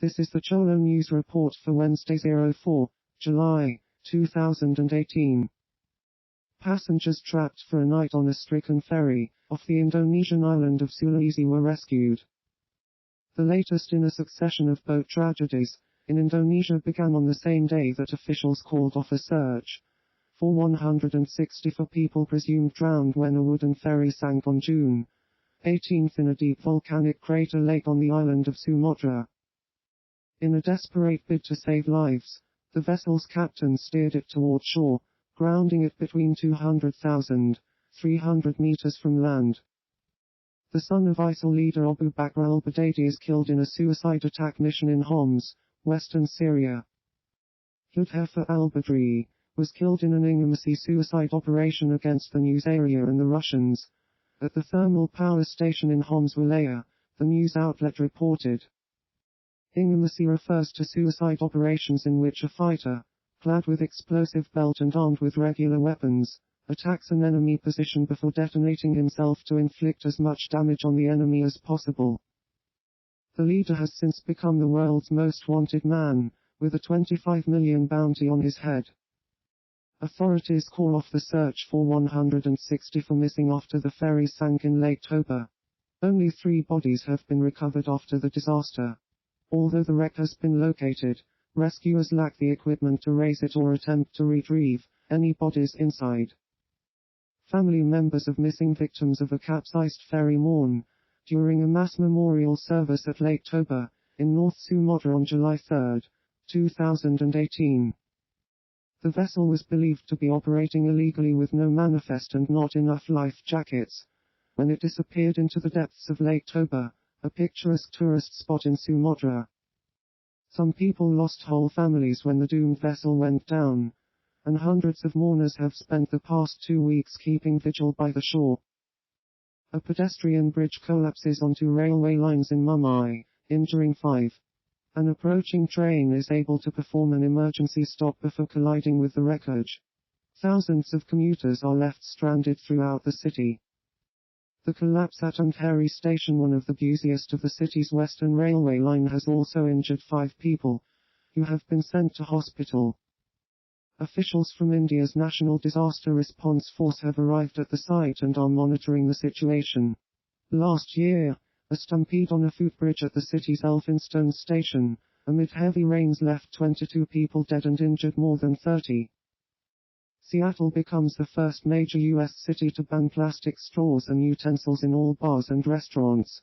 This is the Cholo News Report for Wednesday 04 July 2018. Passengers trapped for a night on a stricken ferry off the Indonesian island of Sulawesi were rescued. The latest in a succession of boat tragedies in Indonesia began on the same day that officials called off a search for 164 people presumed drowned when a wooden ferry sank on June 18 in a deep volcanic crater lake on the island of Sumatra. In a desperate bid to save lives, the vessel's captain steered it toward shore, grounding it between 200,300 meters from land. The son of ISIL leader Abu Bakr al-Baghdadi is killed in a suicide attack mission in Homs, western Syria. Hudhaifa al-Badri was killed in an intimacy suicide operation against the news area and the Russians at the thermal power station in Homs Wilaya, the news outlet reported. Intimacy refers to suicide operations in which a fighter, clad with explosive belt and armed with regular weapons, attacks an enemy position before detonating himself to inflict as much damage on the enemy as possible. The leader has since become the world's most wanted man, with a 25 million bounty on his head. Authorities call off the search for 164 missing after the ferry sank in late October. Only 3 bodies have been recovered after the disaster. Although the wreck has been located, rescuers lack the equipment to raise it or attempt to retrieve any bodies inside. Family members of missing victims of a capsized ferry mourn during a mass memorial service at Lake Toba, in North Sumatra on July 3, 2018. The vessel was believed to be operating illegally with no manifest and not enough life jackets when it disappeared into the depths of Lake Toba, a picturesque tourist spot in Sumatra. Some people lost whole families when the doomed vessel went down, and hundreds of mourners have spent the past 2 weeks keeping vigil by the shore. A pedestrian bridge collapses onto railway lines in Mumbai, injuring 5. An approaching train is able to perform an emergency stop before colliding with the wreckage. Thousands of commuters are left stranded throughout the city. The collapse at Andheri station, one of the busiest of the city's western railway line, has also injured 5 people, who have been sent to hospital. Officials from India's National Disaster Response Force have arrived at the site and are monitoring the situation. Last year, a stampede on a footbridge at the city's Elphinstone station, amid heavy rains, left 22 people dead and injured more than 30. Seattle becomes the first major U.S. city to ban plastic straws and utensils in all bars and restaurants.